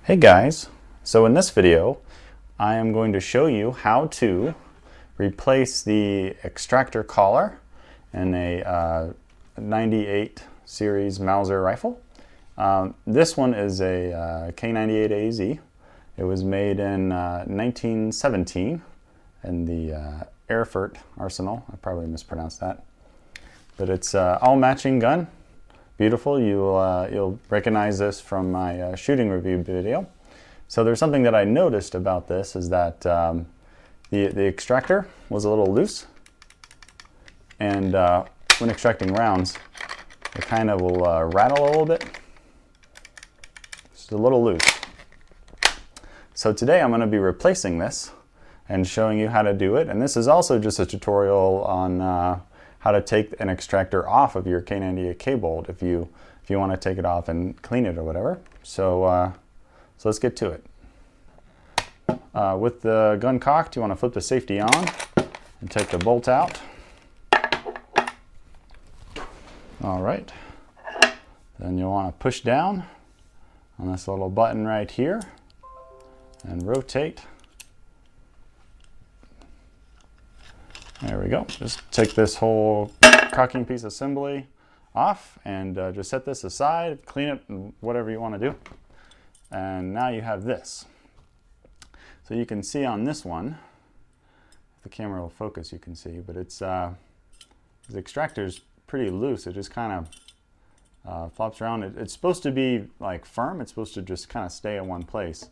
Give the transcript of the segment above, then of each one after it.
Hey guys, so in this video I am going to show you how to replace the extractor collar in a 98 series Mauser rifle. This one is a K98 AZ. It was made in 1917 in the Erfurt arsenal. I probably mispronounced that, but it's all matching gun. Beautiful. You'll recognize this from my shooting review video. So there's something that I noticed about this is that the extractor was a little loose, and when extracting rounds, it kind of will rattle a little bit. It's a little loose. So today I'm going to be replacing this and showing you how to do it. And this is also just a tutorial on how to take an extractor off of your K98K bolt if you want to take it off and clean it or whatever. So let's get to it. With the gun cocked, you want to flip the safety on and take the bolt out. All right. Then you'll want to push down on this little button right here and rotate. There we go. Just take this whole cocking piece of assembly off and just set this aside, clean it, and whatever you want to do. And now you have this. So you can see on this one, if the camera will focus, you can see, but it's the extractor's pretty loose. It just kind of flops around. It's supposed to be like firm. It's supposed to just kind of stay in one place,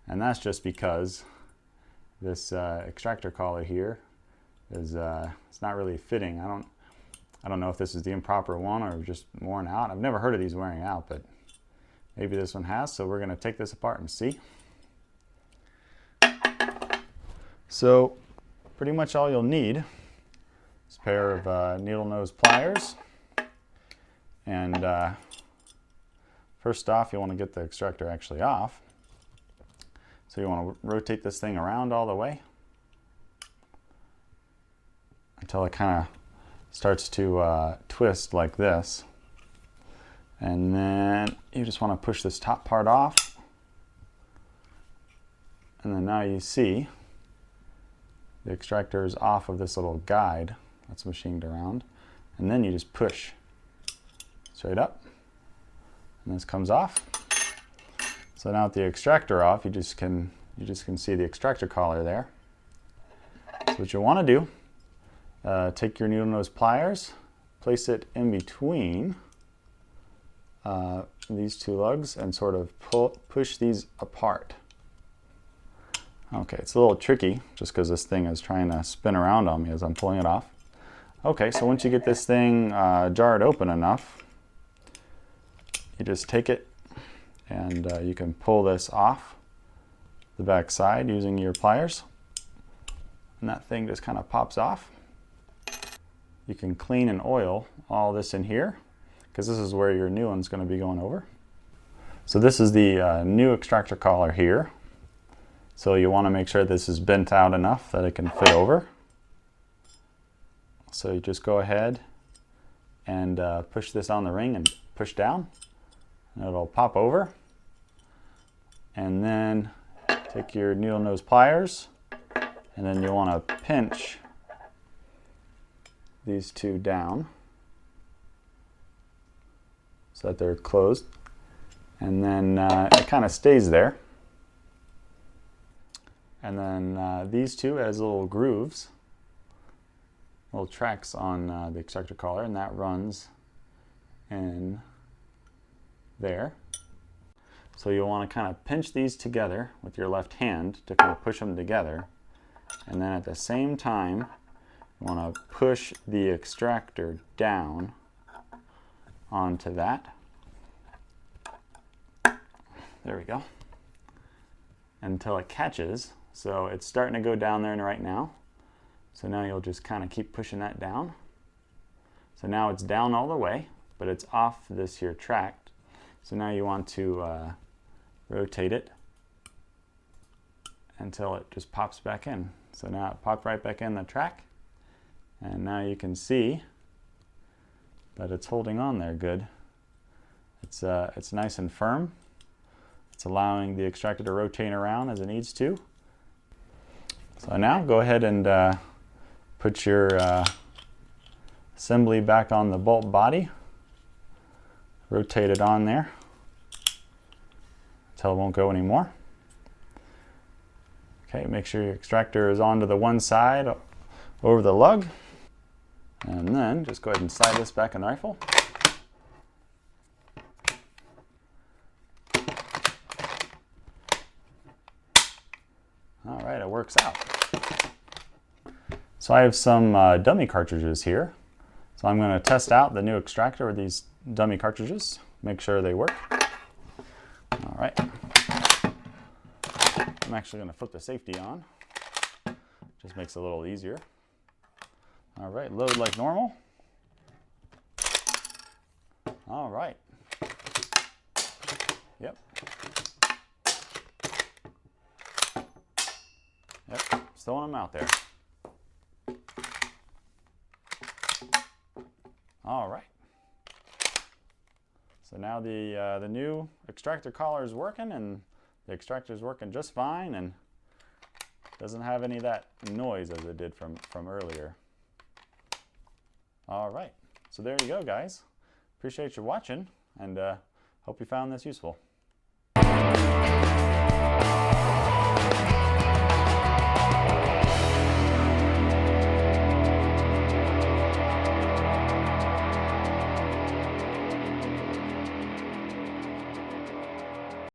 and that's just because this extractor collar here is it's not really fitting. I don't know if this is the improper one or just worn out. I've never heard of these wearing out, but maybe this one has. So we're going to take this apart and see. So pretty much all you'll need is a pair of needle nose pliers, and first off you want to get the extractor actually off. So you want to rotate this thing around all the way until it kind of starts to twist like this, and then you just want to push this top part off, and then now you see the extractor is off of this little guide that's machined around, and then you just push straight up and this comes off. So now with the extractor off, you just can see the extractor collar there. So what you want to do, take your needle nose pliers, place it in between these two lugs and sort of push these apart. Okay, it's a little tricky just because this thing is trying to spin around on me as I'm pulling it off. Okay, so once you get this thing jarred open enough, you just take it and you can pull this off the back side using your pliers, and that thing just kind of pops off. You can clean and oil all this in here because this is where your new one's going to be going over. So this is the new extractor collar here. So you want to make sure this is bent out enough that it can fit over. So you just go ahead and push this on the ring and push down, and it'll pop over. And then take your needle nose pliers, and then you want to pinch these two down so that they're closed, and then it kind of stays there. And then these two as little grooves, little tracks on the extractor collar, and that runs in there. So you'll want to kind of pinch these together with your left hand to kind of push them together, and then at the same time you want to push the extractor down onto that. There we go. Until it catches. So it's starting to go down there right now. So now you'll just kind of keep pushing that down. So now it's down all the way, but it's off this here track. So now you want to rotate it until it just pops back in. So now it popped right back in the track, and now you can see that it's holding on there good. It's nice and firm. It's allowing the extractor to rotate around as it needs to. So now go ahead and put your assembly back on the bolt body. Rotate it on there until it won't go anymore. Okay, make sure your extractor is onto the one side over the lug. And then just go ahead and slide this back in the rifle. All right, it works out. So I have some dummy cartridges here. So I'm going to test out the new extractor with these dummy cartridges, make sure they work. All right. I'm actually going to flip the safety on. Just makes it a little easier. All right, load like normal. All right. Yep. Yep, just throwing them out there. All right. So now the new extractor collar is working, and the extractor is working just fine, and doesn't have any of that noise as it did from earlier. All right. So there you go, guys. Appreciate you watching, and hope you found this useful.